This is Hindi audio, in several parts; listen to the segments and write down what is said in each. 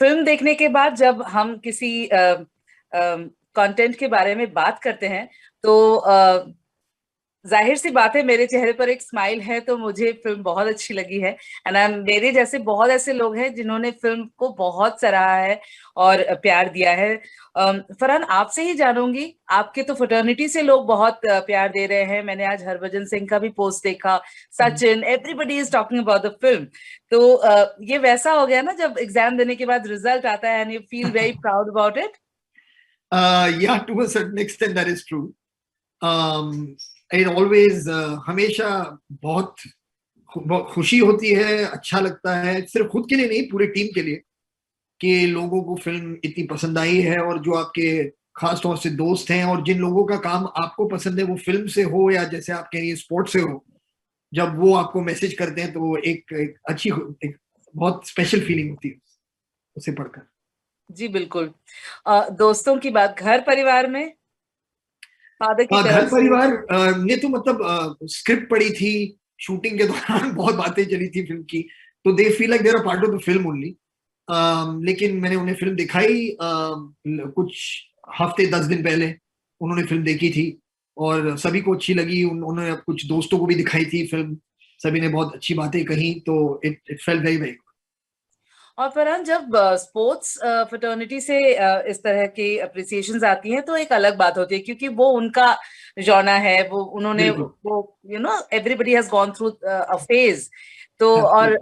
फिल्म देखने के बाद जब हम किसी कंटेंट के बारे में बात करते हैं तो जाहिर सी बात है, मेरे चेहरे पर एक स्माइल है तो मुझे फिल्म बहुत अच्छी लगी है। एंड मेरे जैसे बहुत ऐसे लोग हैं जिन्होंने फिल्म को बहुत सराहा है और प्यार दिया है। फरहान, आपसे ही जानूंगी, आपके तो फ्रेटर्निटी से लोग बहुत प्यार दे रहे हैं। मैंने आज हरभजन सिंह का भी पोस्ट देखा, Sachin, everybody is talking about the film. तो ये वैसा हो गया ना जब एग्जाम देने के बाद रिजल्ट आता है and you feel very proud about it. Yeah, to a certain extent that is true. It always हमेशा बहुत खुशी होती है, अच्छा लगता है, सिर्फ खुद के लिए नहीं, पूरे टीम के लिए, कि लोगों को फिल्म इतनी पसंद आई है। और जो आपके खास तौर से दोस्त हैं और जिन लोगों का काम आपको पसंद है, वो फिल्म से हो या जैसे आप कह रही है स्पोर्ट्स से हो, जब वो आपको मैसेज करते हैं तो एक अच्छी, एक बहुत स्पेशल फीलिंग होती है उसे पढ़कर। जी बिल्कुल। दोस्तों की बात, घर परिवार में फादर की घर तरफ से। परिवार ने तो मतलब स्क्रिप्ट पढ़ी थी, शूटिंग के दौरान बहुत बातें चली थी फिल्म की, तो they feel like they're a part of the film only. लेकिन मैंने उन्हें फिल्म दिखाई कुछ हफ्ते 10 दिन पहले उन्होंने फिल्म देखी थी और सभी को अच्छी लगी। उन्होंने कुछ दोस्तों को भी दिखाई थी फिल्म, सभी ने बहुत अच्छी बातें कही, तो इट फेल्ट वेरी वेरी। और फरहान, जब स्पोर्ट्स फ्रेटर्निटी से इस तरह की अप्रिसिएशंस आती हैं तो एक अलग बात होती है, क्योंकि वो उनका जॉना है, वो उन्होंने वो everybody has gone through a phase. तो और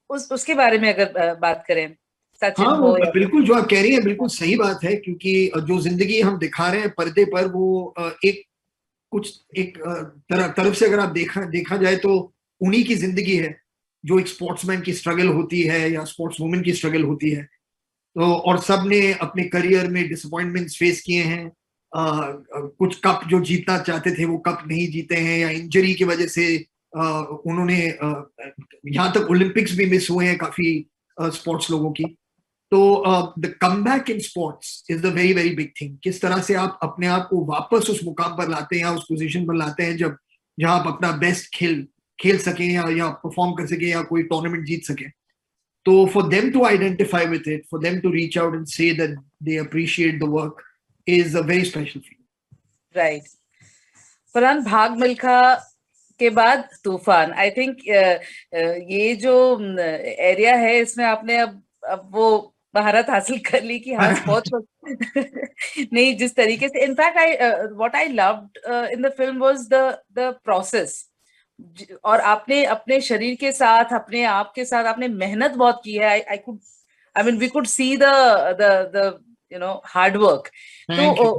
उसके बारे में अगर बात करें, हाँ, सचिन वो हो या बिल्कुल जो आप कह रही हैं बिल्कुल सही बात है, क्योंकि जो जिंदगी हम दिखा रहे हैं पर्दे पर, वो एक कुछ एक तरफ से अगर आप देखा जाए तो उन्हीं की जिंदगी है, जो एक स्पोर्ट्समैन की स्ट्रगल होती है या स्पोर्ट्स वुमेन की स्ट्रगल होती है। तो और सब ने अपने करियर में डिसअपॉइंटमेंट्स फेस किए हैं। कुछ कप जो जीतना चाहते थे वो कप नहीं जीते हैं, या इंजरी की वजह से उन्होंने यहाँ तक ओलंपिक्स भी मिस हुए हैं काफी स्पोर्ट्स लोगों की। तो the comeback in sports is the very very big thing. किस तरह से आप अपने आप को वापस उस मुकाम पर लाते हैं या उस पोजीशन पर लाते हैं जब जहां आप अपना बेस्ट खेल सकें या परफॉर्म कर सके या कोई टूर्नामेंट जीत सके। तो for them to identify with it, for them to reach out and say that they appreciate the work is a very special feel. Right. Farhan, Bhaag Milkha के बाद तूफान, आई थिंक ये जो एरिया है इसमें आपने अब वो महारत हासिल कर ली कि हाँ स्पोर्ट्स नहीं, जिस तरीके से, in fact I what I loved in the film was the process. और आपने अपने शरीर के साथ, अपने आप के साथ आपने मेहनत बहुत की है। I mean we could see the hard work. तो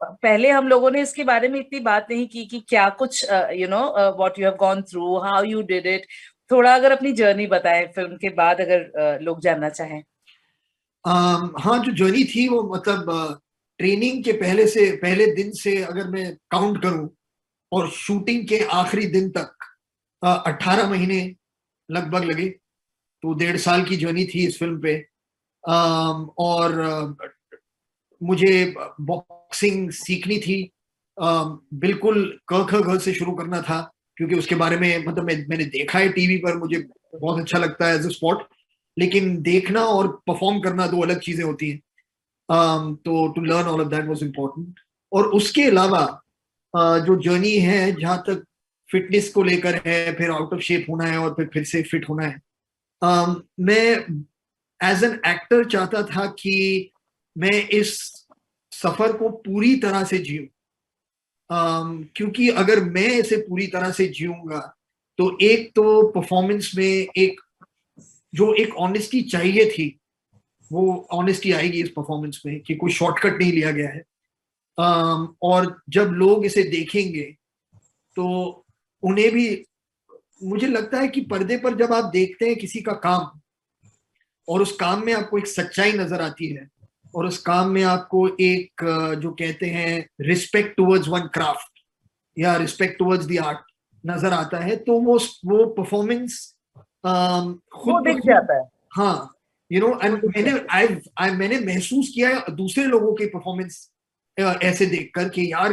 पहले हम लोगों ने इसके बारे में इतनी बात नहीं की कि क्या कुछ what you have gone through, how you did it. थोड़ा अगर अपनी जर्नी बताएं फिल्म के बाद, अगर लोग जानना चाहें। हाँ, जो जर्नी थी वो मतलब ट्रेनिंग के पहले दिन से अगर मैं काउंट करूं और शूटिंग के आखिरी दिन तक 18 महीने लगभग लगे। तो 1.5 साल की जर्नी थी इस फिल्म पे। और मुझे बॉक्सिंग सीखनी थी। बिल्कुल क ख ग से शुरू करना था, क्योंकि उसके बारे में मतलब मैंने देखा है टीवी पर, मुझे बहुत अच्छा लगता है एज अ स्पोर्ट, लेकिन देखना और परफॉर्म करना दो अलग चीजें होती हैं। तो to learn all of that was important. और उसके अलावा जो जर्नी है जहां तक फिटनेस को लेकर है, फिर आउट ऑफ शेप होना है और फिर से फिट होना है। मैं एज एन एक्टर चाहता था कि मैं इस सफर को पूरी तरह से जीऊं। क्योंकि अगर मैं इसे पूरी तरह से जीऊंगा तो एक तो परफॉर्मेंस में एक ऑनेस्टी चाहिए थी, वो ऑनेस्टी आएगी इस परफॉर्मेंस में कि कोई शॉर्टकट नहीं लिया गया है। और जब लोग इसे देखेंगे तो उन्हें भी, मुझे लगता है कि पर्दे पर जब आप देखते हैं किसी का काम और उस काम में आपको एक सच्चाई नजर आती है और उस काम में आपको एक जो कहते हैं रिस्पेक्ट टुवर्ड्स वन क्राफ्ट या रिस्पेक्ट टुवर्ड्स द आर्ट नजर आता है, तो वो परफॉर्मेंस खुद ब दिख खुद, जाता है। हाँ, मैंने महसूस किया है दूसरे लोगों की परफॉर्मेंस ऐसे देखकर कि यार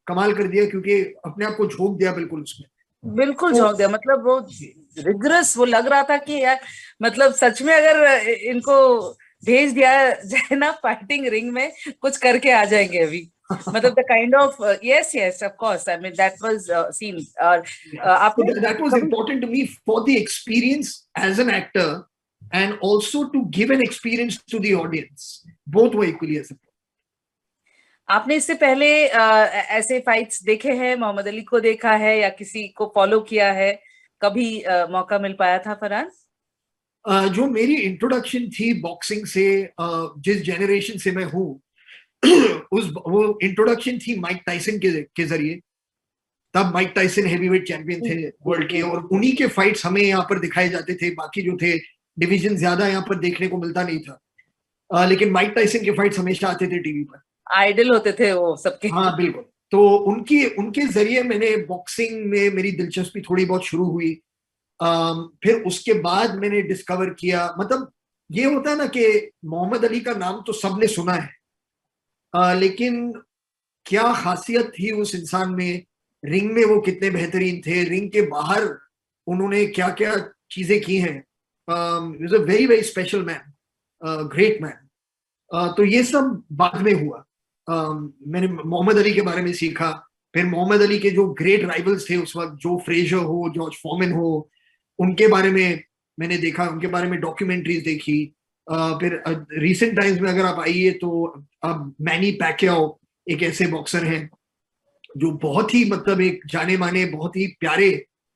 कमाल कर दिया, क्योंकि अपने आप को झोंक दिया बिल्कुल उसमें। बिल्कुल तो झोंक दिया, मतलब वो रिग्रेस, वो लग रहा था कि यार, मतलब सच में अगर इनको भेज दिया जाए ना फाइटिंग रिंग में, कुछ करके आ जाएंगे अभी, मतलब the kind of, yes yes of course, I mean that was scene. और So आपने that was कभी, important to me for the experience as an actor and also to give an experience to the audience. Both were equally as important. आपने इससे पहले ऐसे फाइट्स देखे हैं, मोहम्मद अली को देखा है या किसी को फॉलो किया है, कभी मौका मिल पाया था फरहान? जो मेरी इंट्रोडक्शन थी बॉक्सिंग से, जिस जनरेशन से मैं हूँ, उस वो इंट्रोडक्शन थी माइक टाइसन के जरिए। तब माइक टाइसन हेवीवेट चैंपियन थे वर्ल्ड के, और उन्हीं के फाइट्स हमें यहाँ पर दिखाए जाते थे। बाकी जो थे डिवीजन ज्यादा यहाँ पर देखने को मिलता नहीं था, लेकिन माइक टाइसन के फाइट्स हमेशा आते थे टीवी पर। आइडल होते थे वो सबके। हाँ बिल्कुल। तो उनकी उनके जरिए मैंने बॉक्सिंग में मेरी दिलचस्पी थोड़ी बहुत शुरू हुई। फिर उसके बाद मैंने डिस्कवर किया, मतलब ये होता है ना कि मोहम्मद अली का नाम तो सबने सुना है, लेकिन क्या खासियत थी उस इंसान में, रिंग में वो कितने बेहतरीन थे, रिंग के बाहर उन्होंने क्या क्या चीजें की हैं। Is a very very special man, great man. तो ये सब बाद में हुआ। मैंने मोहम्मद अली के बारे में सीखा। फिर मोहम्मद अली के जो ग्रेट राइवल्स थे उस वक्त, जो फ्रेजर हो, जॉर्ज फॉरमैन हो, उनके बारे में मैंने देखा, उनके बारे में डॉक्यूमेंट्रीज देखी। फिर रिसेंट टाइम्स में अगर आप आइए तो अब मैनी पैक्याओ एक ऐसे बॉक्सर हैं जो बहुत ही, मतलब एक जाने माने बहुत ही प्यारे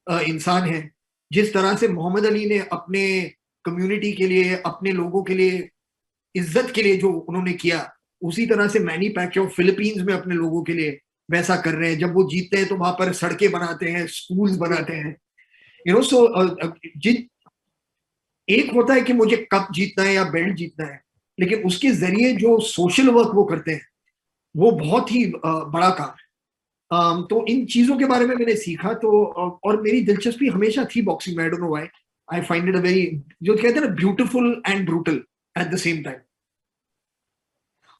इंसान हैं। जिस तरह से मोहम्मद अली ने अपने कम्युनिटी के लिए, अपने लोगों के लिए, इज्जत के लिए जो उन्होंने किया, उसी तरह से मैनी पैक्याओ फिलीपींस में अपने लोगों के लिए वैसा कर रहे हैं। जब वो जीतते हैं तो वहां पर सड़कें बनाते हैं, स्कूल्स बनाते हैं, यू नो। सो जिन एक होता है कि मुझे कप जीतना है या बेल्ट जीतना है, लेकिन उसके जरिए जो सोशल वर्क वो करते हैं वो बहुत ही बड़ा काम है। तो इन चीजों के बारे में मैंने सीखा। तो और मेरी दिलचस्पी हमेशा थी बॉक्सिंग में। I don't know why, I find it a very, जो कहते हैं ना, beautiful and brutal at the same time.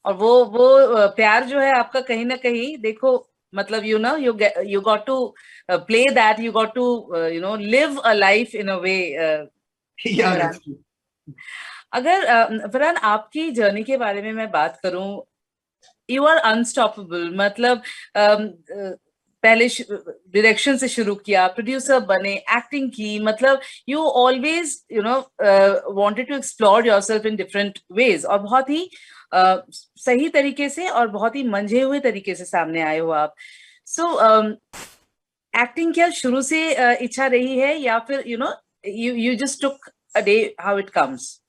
और वो प्यार जो है आपका, कहीं ना कहीं देखो, मतलब you got to play that, you got to live a life in a way. या फरहान, अगर फरहान आपकी जर्नी के बारे में मैं बात करूं, यू आर अनस्टॉपेबल, मतलब पहले डायरेक्शन से शुरू किया, प्रोड्यूसर बने, एक्टिंग की, मतलब you always wanted to explore yourself in different ways, और बहुत ही सही तरीके से और बहुत ही मंझे हुए तरीके से सामने आए हो आप। सो एक्टिंग क्या शुरू से इच्छा रही है, या फिर you just took a day how it comes?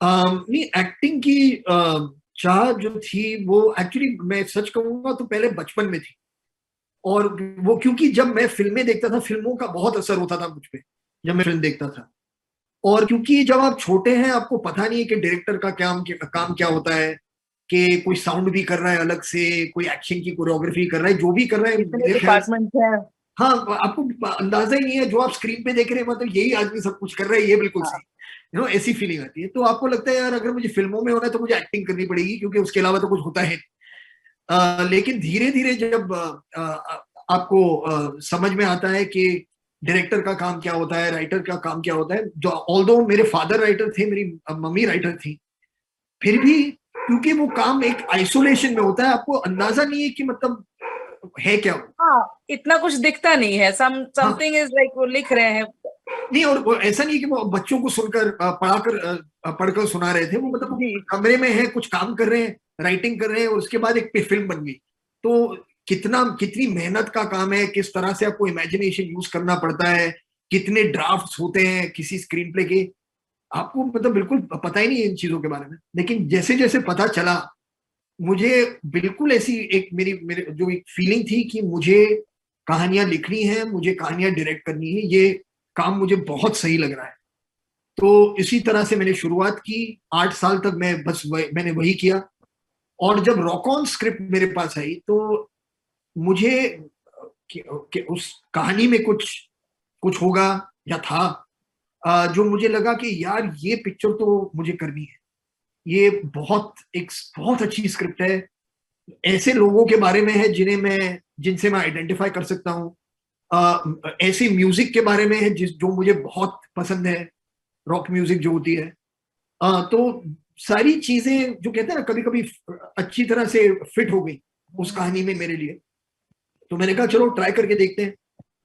नहीं, एक्टिंग की चाह जो थी वो एक्चुअली, मैं सच कहूंगा तो पहले बचपन में थी। और वो क्योंकि जब मैं फिल्में देखता था, फिल्मों का बहुत असर होता था मुझ पे जब मैं फिल्म देखता था। और क्योंकि जब आप छोटे हैं आपको पता नहीं है कि डायरेक्टर का काम क्या होता है, कि कोई साउंड भी कर रहा है अलग से, कोई एक्शन की कोरियोग्राफी कर रहा है, जो भी कर रहा है कितने मेरे ख्याल से। डिपार्टमेंट है। हाँ, आपको अंदाजा ही नहीं है, जो आप स्क्रीन पे देख रहे हैं मतलब यही आदमी सब कुछ कर रहा है, ये बिल्कुल सही, ऐसी फीलिंग आती है। तो आपको लगता है यार अगर मुझे फिल्मों में होना है तो मुझे एक्टिंग करनी पड़ेगी, क्योंकि उसके अलावा तो कुछ होता है। लेकिन धीरे धीरे जब आपको समझ में आता है कि डायरेक्टर का काम क्या होता है, राइटर का काम क्या होता है, जो ऑल्दो मेरे फादर राइटर थे, मेरी मम्मी राइटर थी, फिर भी क्योंकि वो काम एक आइसोलेशन में होता है, आपको अंदाजा नहीं है कि मतलब है क्या वो। हाँ, इतना कुछ दिखता नहीं है, हाँ, समथिंग इज लाइक वो लिख रहे हैं। नहीं, और वो ऐसा नहीं कि वो बच्चों को सुनकर पढ़कर सुना रहे थे, वो मतलब वो जी। कमरे में है, कुछ काम कर रहे हैं, राइटिंग कर रहे हैं, और उसके बाद एक फिल्म बन गई। तो कितनी मेहनत का काम है, किस तरह से आपको इमेजिनेशन यूज करना पड़ता है, कितने ड्राफ्ट्स होते हैं किसी स्क्रीन प्ले के, आपको मतलब बिल्कुल पता ही नहीं है इन चीजों के बारे में। लेकिन जैसे जैसे पता चला, मुझे बिल्कुल ऐसी एक मेरी मेरे जो एक फीलिंग थी कि मुझे कहानियां लिखनी है, मुझे कहानियां डायरेक्ट करनी है, ये काम मुझे बहुत सही लग रहा है। तो इसी तरह से मैंने शुरुआत की। 8 साल तक मैंने वही किया। और जब रॉक ऑन स्क्रिप्ट मेरे पास आई तो मुझे कि उस कहानी में कुछ कुछ होगा या था, जो मुझे लगा कि यार ये पिक्चर तो मुझे करनी है। ये बहुत अच्छी स्क्रिप्ट है, ऐसे लोगों के बारे में है जिनसे मैं आइडेंटिफाई कर सकता हूँ, ऐसे म्यूजिक के बारे में है जो मुझे बहुत पसंद है, रॉक म्यूजिक जो होती है। तो सारी चीजें जो कहते हैं ना कभी कभी अच्छी तरह से फिट हो गई उस कहानी में मेरे लिए। तो मैंने कहा चलो ट्राई करके देखते हैं,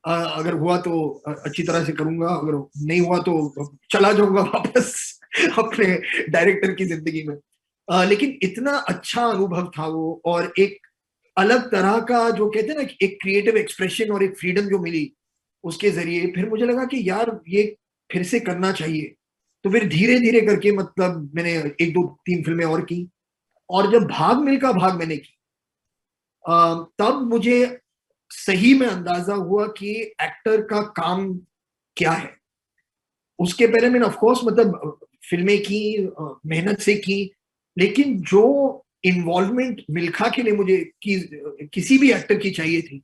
अगर हुआ तो अच्छी तरह से करूंगा, अगर नहीं हुआ तो चला जाऊंगा वापस अपने डायरेक्टर की जिंदगी में। लेकिन इतना अच्छा अनुभव था वो, और एक अलग तरह का जो कहते हैं ना एक क्रिएटिव एक्सप्रेशन और एक फ्रीडम जो मिली उसके जरिए, फिर मुझे लगा कि यार ये फिर से करना चाहिए। तो फिर धीरे धीरे करके मतलब मैंने 1 2 3 फिल्में और की, और जब भाग मिल्खा भाग मैंने की तब मुझे सही में अंदाजा हुआ कि एक्टर का काम क्या है। उसके पहले मैंने ऑफ कोर्स मतलब फिल्में की, मेहनत से की, लेकिन जो इन्वॉल्वमेंट मिल्खा के लिए मुझे किसी भी एक्टर की चाहिए थी,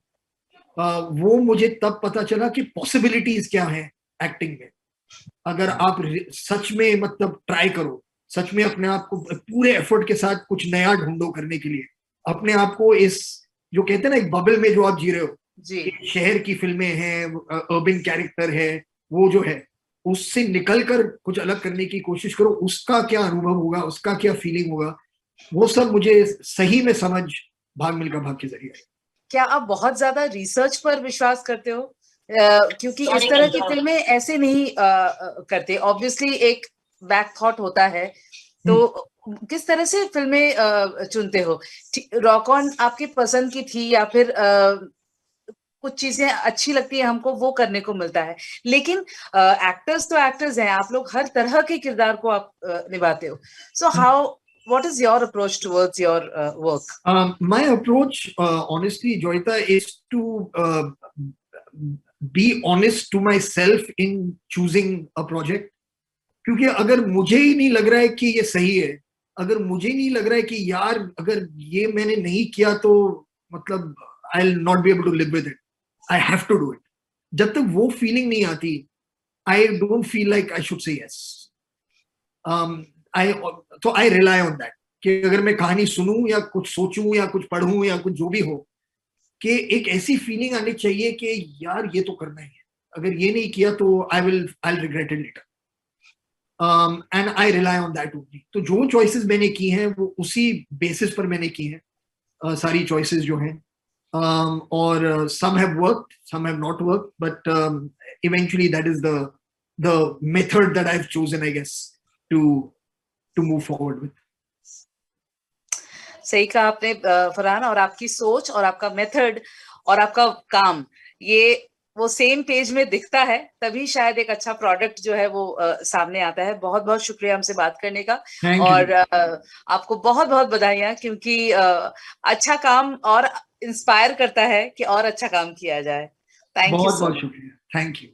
वो मुझे तब पता चला कि पॉसिबिलिटीज क्या है एक्टिंग में। अगर आप सच में मतलब ट्राई करो, सच में अपने आप को पूरे एफर्ट के साथ कुछ नया ढूंढो करने के लिए, अपने आप को इस जो कहते हैं ना एक बबल में जो आप जी रहे हो, जी। शहर की फिल्में हैं, अर्बन कैरेक्टर है, वो जो है उससे निकलकर कुछ अलग करने की कोशिश करो, उसका क्या अनुभव होगा, उसका क्या फीलिंग होगा, वो सब मुझे सही में समझ भाग मिल्खा भाग के जरिए। क्या आप बहुत ज्यादा रिसर्च पर विश्वास करते हो? क्योंकि इस तरह की फिल्में ऐसे नहीं करते, ऑब्वियसली एक बैक थॉट होता है, तो किस तरह से फिल्में चुनते हो? रॉक ऑन आपकी पसंद की थी, या फिर कुछ चीजें अच्छी लगती है हमको वो करने को मिलता है, लेकिन एक्टर्स तो एक्टर्स हैं, आप लोग हर तरह के किरदार को आप निभाते हो, so how, what is your approach towards your work? My approach, honestly, Joyita, is to be honest to myself in choosing a project. क्योंकि अगर मुझे ही नहीं लग रहा है कि ये सही है, अगर मुझे नहीं लग रहा है कि यार अगर ये मैंने नहीं किया तो मतलब I will not be able to live with it, I have to do it, जब तक वो फीलिंग नहीं आती I don't feel like I should say yes. तो आई रिलाई ऑन दैट कि अगर मैं कहानी सुनूं या कुछ सोचूं या कुछ पढ़ूं या कुछ जो भी हो, कि एक ऐसी फीलिंग आनी चाहिए कि यार ये तो करना ही है, अगर ये नहीं किया तो I regret it later, and I rely on that only. तो जो चॉइसेस मैंने की हैं वो उसी बेसिस पर मैंने की हैं, सारी चॉइसेस जो हैं, और some have worked, some have not worked, but eventually that is the method that I've chosen, I guess, to move forward with. सही कहा आपने फरहान, और आपकी सोच और आपका मेथड और आपका काम, ये वो सेम पेज में दिखता है, तभी शायद एक अच्छा प्रोडक्ट जो है वो सामने आता है। बहुत बहुत शुक्रिया हमसे बात करने का, और आपको बहुत बहुत बधाइयाँ, क्योंकि अच्छा काम और इंस्पायर करता है कि और अच्छा काम किया जाए। थैंक यू बहुत सो बहुत मच। शुक्रिया, थैंक यू।